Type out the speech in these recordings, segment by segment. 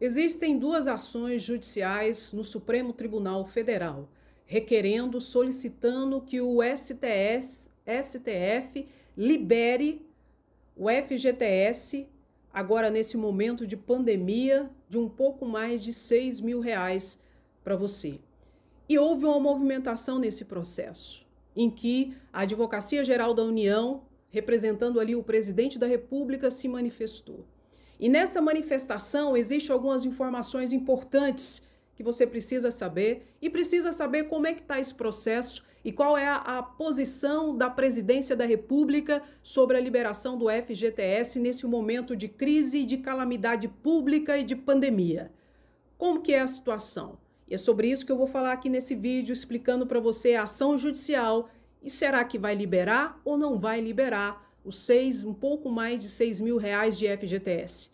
Existem duas ações judiciais no Supremo Tribunal Federal, solicitando que o STF libere o FGTS, agora nesse momento de pandemia, de um pouco mais de R$ 6.000 para você. E houve uma movimentação nesse processo, em que a Advocacia Geral da União, representando ali o presidente da República, se manifestou. E nessa manifestação existem algumas informações importantes que você precisa saber e precisa saber como é que está esse processo e qual é a posição da Presidência da República sobre a liberação do FGTS nesse momento de crise, de calamidade pública e de pandemia. Como que é a situação? E é sobre isso que eu vou falar aqui nesse vídeo, explicando para você a ação judicial e será que vai liberar ou não vai liberar um pouco mais de R$ 6.000 de FGTS.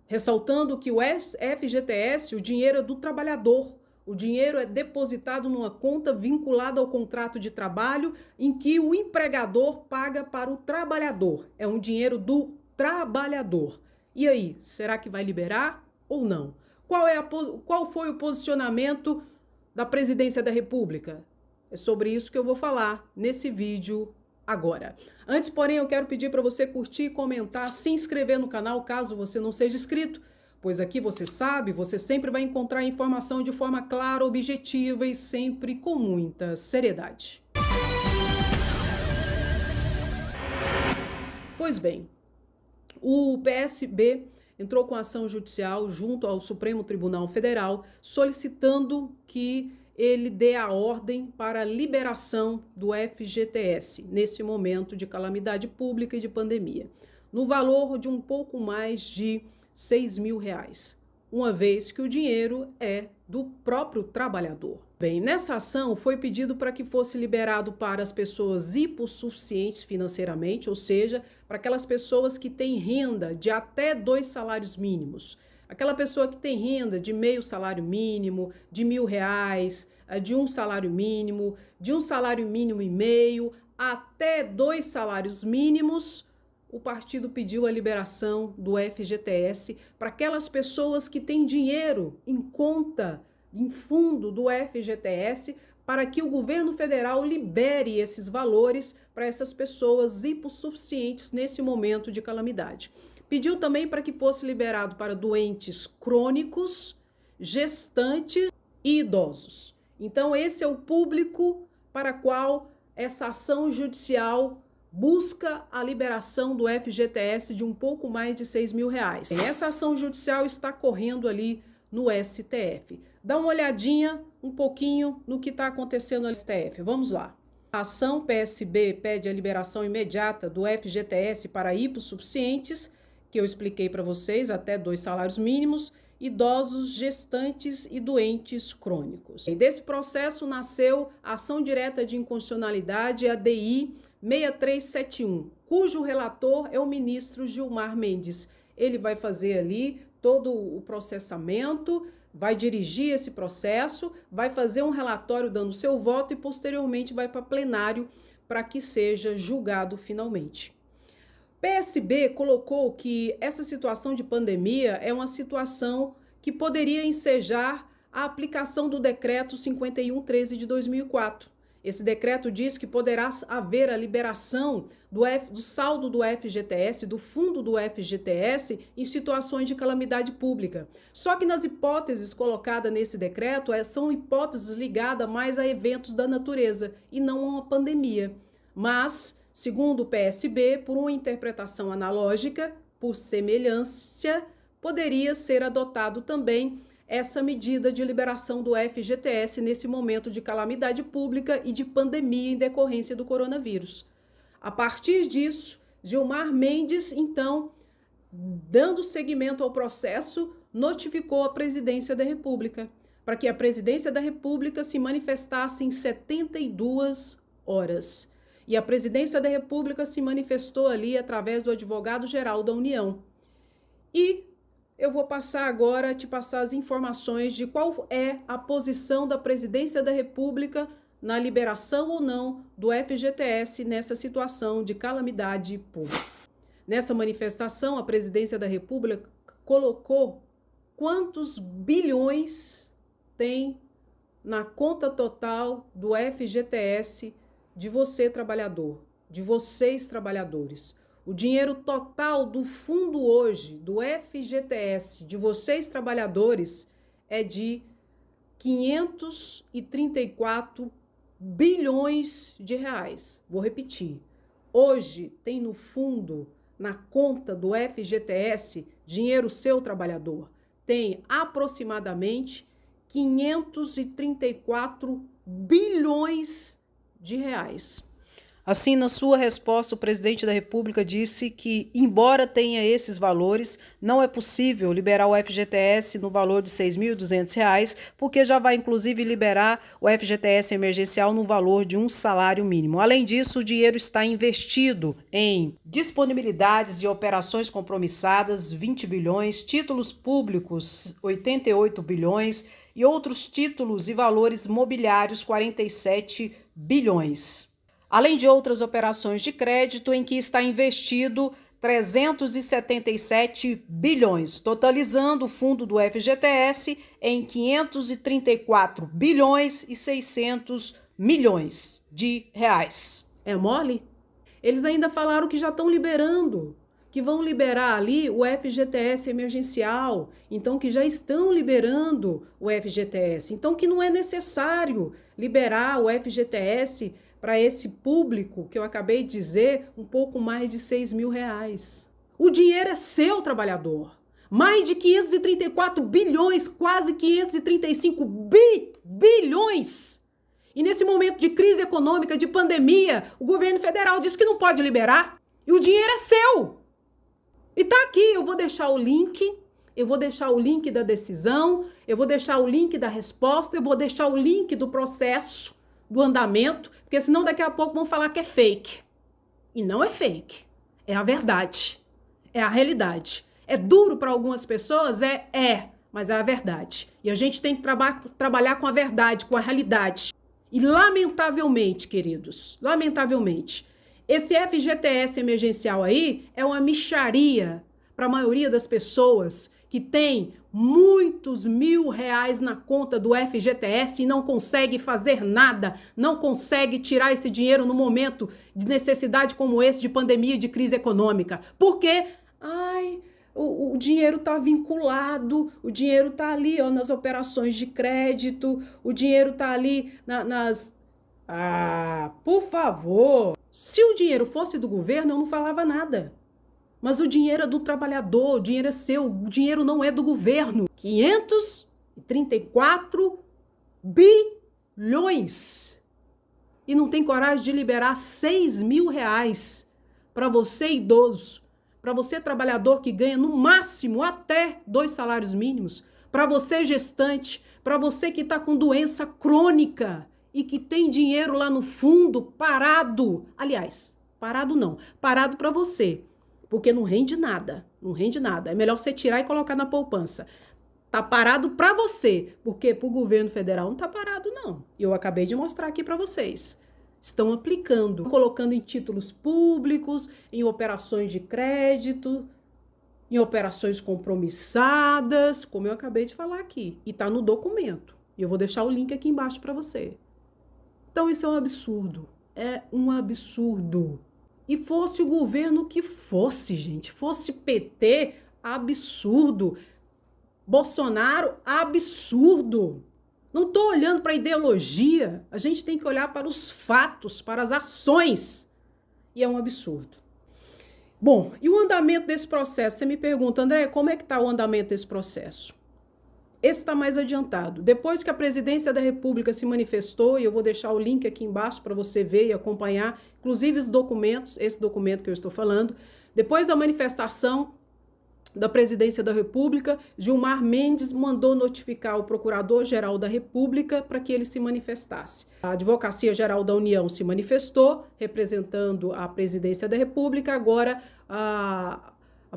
Ressaltando que o FGTS, o dinheiro é do trabalhador, o dinheiro é depositado numa conta vinculada ao contrato de trabalho em que o empregador paga para o trabalhador. É um dinheiro do trabalhador. E aí, será que vai liberar ou não? Qual foi o posicionamento da Presidência da República? É sobre isso que eu vou falar nesse vídeo agora. Antes, porém, eu quero pedir para você curtir, comentar, se inscrever no canal, caso você não seja inscrito, pois aqui você sabe, você sempre vai encontrar informação de forma clara, objetiva e sempre com muita seriedade. Pois bem, o PSB entrou com ação judicial junto ao Supremo Tribunal Federal, solicitando que ele dê a ordem para a liberação do FGTS, nesse momento de calamidade pública e de pandemia, no valor de um pouco mais de R$ 6.000, uma vez que o dinheiro é do próprio trabalhador. Bem, nessa ação foi pedido para que fosse liberado para as pessoas hipossuficientes financeiramente, ou seja, para aquelas pessoas que têm renda de até 2 salários mínimos. Aquela pessoa que tem renda de meio salário mínimo, de R$ 1.000, de um salário mínimo, de um salário mínimo e meio, até 2 salários mínimos, o partido pediu a liberação do FGTS para aquelas pessoas que têm dinheiro em conta, em fundo do FGTS, para que o governo federal libere esses valores para essas pessoas hipossuficientes nesse momento de calamidade. Pediu também para que fosse liberado para doentes crônicos, gestantes e idosos. Então, esse é o público para qual essa ação judicial busca a liberação do FGTS de um pouco mais de R$ 6.000. Essa ação judicial está correndo ali no STF. Dá uma olhadinha um pouquinho no que está acontecendo no STF. Vamos lá. A ação PSB pede a liberação imediata do FGTS para hipossuficientes, que eu expliquei para vocês, até 2 salários mínimos, idosos, gestantes e doentes crônicos. E desse processo nasceu a ação direta de inconstitucionalidade, ADI 6371, cujo relator é o ministro Gilmar Mendes. Ele vai fazer ali todo o processamento, vai dirigir esse processo, vai fazer um relatório dando seu voto e posteriormente vai para plenário para que seja julgado finalmente. PSB colocou que essa situação de pandemia é uma situação que poderia ensejar a aplicação do decreto 5113 de 2004. Esse decreto diz que poderá haver a liberação do saldo do FGTS, do fundo do FGTS, em situações de calamidade pública. Só que nas hipóteses colocadas nesse decreto, são hipóteses ligadas mais a eventos da natureza e não a uma pandemia. Mas, segundo o PSB, por uma interpretação analógica, por semelhança, poderia ser adotado também essa medida de liberação do FGTS nesse momento de calamidade pública e de pandemia em decorrência do coronavírus. A partir disso, Gilmar Mendes, então, dando seguimento ao processo, notificou a Presidência da República para que a Presidência da República se manifestasse em 72 horas. E a Presidência da República se manifestou ali através do Advogado-Geral da União. E eu vou passar agora, te passar as informações de qual é a posição da Presidência da República na liberação ou não do FGTS nessa situação de calamidade pública. Nessa manifestação, a Presidência da República colocou quantos bilhões tem na conta total do FGTS de você, trabalhador, de vocês, trabalhadores. O dinheiro total do fundo hoje, do FGTS, de vocês, trabalhadores, é de 534 bilhões de reais. Vou repetir. Hoje tem no fundo, na conta do FGTS, dinheiro seu, trabalhador, tem aproximadamente 534 bilhões de reais. Assim, na sua resposta, o presidente da República disse que, embora tenha esses valores, não é possível liberar o FGTS no valor de R$ 6.200, porque já vai, inclusive, liberar o FGTS emergencial no valor de um salário mínimo. Além disso, o dinheiro está investido em disponibilidades de operações compromissadas, 20 bilhões, títulos públicos, 88 bilhões, e outros títulos e valores mobiliários, 47 bilhões. Além de outras operações de crédito em que está investido 377 bilhões, totalizando o fundo do FGTS em 534 bilhões e 600 milhões de reais. É mole? Eles ainda falaram que já estão liberando, que vão liberar ali o FGTS emergencial, então que já estão liberando o FGTS, então que não é necessário liberar o FGTS para esse público que eu acabei de dizer, um pouco mais de R$ 6.000. O dinheiro é seu, trabalhador. Mais de 534 bilhões, quase 535 bilhões. E nesse momento de crise econômica, de pandemia, o governo federal disse que não pode liberar. E o dinheiro é seu. E tá aqui, eu vou deixar o link. Eu vou deixar o link da decisão, eu vou deixar o link da resposta, eu vou deixar o link do processo, do andamento, porque senão daqui a pouco vão falar que é fake. E não é fake, é a verdade, é a realidade. É duro para algumas pessoas? Mas é a verdade. E a gente tem que trabalhar com a verdade, com a realidade. E lamentavelmente, queridos, lamentavelmente, esse FGTS emergencial aí é uma mixaria para a maioria das pessoas que tem muitos R$ 1.000 na conta do FGTS e não consegue fazer nada, não consegue tirar esse dinheiro no momento de necessidade como esse, de pandemia, de crise econômica. Por quê? O dinheiro está vinculado, o dinheiro está ali nas operações de crédito, o dinheiro está ali nas... por favor! Se o dinheiro fosse do governo, eu não falava nada. Mas o dinheiro é do trabalhador, o dinheiro é seu, o dinheiro não é do governo. 534 bilhões. E não tem coragem de liberar R$ 6.000 para você idoso, para você trabalhador que ganha no máximo até 2 salários mínimos, para você gestante, para você que está com doença crônica e que tem dinheiro lá no fundo parado. Aliás, parado não, parado para você. Porque não rende nada, não rende nada. É melhor você tirar e colocar na poupança. Tá parado para você, porque para o governo federal não tá parado, não. E eu acabei de mostrar aqui para vocês. Estão aplicando, colocando em títulos públicos, em operações de crédito, em operações compromissadas, como eu acabei de falar aqui. E tá no documento. E eu vou deixar o link aqui embaixo para você. Então isso é um absurdo. É um absurdo. E fosse o governo que fosse, gente, fosse PT, absurdo. Bolsonaro, absurdo. Não estou olhando para a ideologia, a gente tem que olhar para os fatos, para as ações. E é um absurdo. Bom, e o andamento desse processo? Você me pergunta, André, como é que está o andamento desse processo? Esse está mais adiantado. Depois que a presidência da República se manifestou, e eu vou deixar o link aqui embaixo para você ver e acompanhar, inclusive os documentos, esse documento que eu estou falando, depois da manifestação da presidência da República, Gilmar Mendes mandou notificar o Procurador-Geral da República para que ele se manifestasse. A Advocacia Geral da União se manifestou, representando a presidência da República, agora a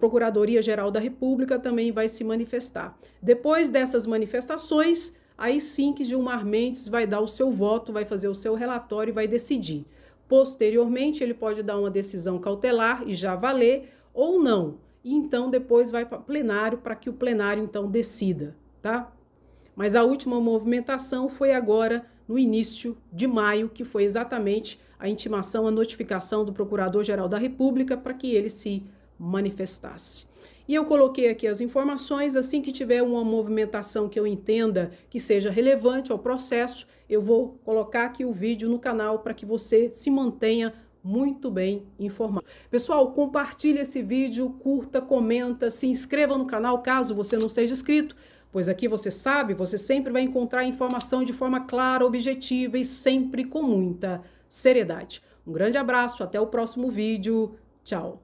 Procuradoria-Geral da República também vai se manifestar. Depois dessas manifestações, aí sim que Gilmar Mendes vai dar o seu voto, vai fazer o seu relatório e vai decidir. Posteriormente, ele pode dar uma decisão cautelar e já valer, ou não. e então depois vai para plenário para que o plenário então decida, tá? Mas a última movimentação foi agora no início de maio, que foi exatamente a intimação, a notificação do Procurador-Geral da República para que ele se manifestasse. E eu coloquei aqui as informações, assim que tiver uma movimentação que eu entenda que seja relevante ao processo, eu vou colocar aqui o vídeo no canal para que você se mantenha muito bem informado. Pessoal, compartilhe esse vídeo, curta, comenta, se inscreva no canal caso você não seja inscrito, pois aqui você sabe, você sempre vai encontrar informação de forma clara, objetiva e sempre com muita seriedade. Um grande abraço, até o próximo vídeo, tchau!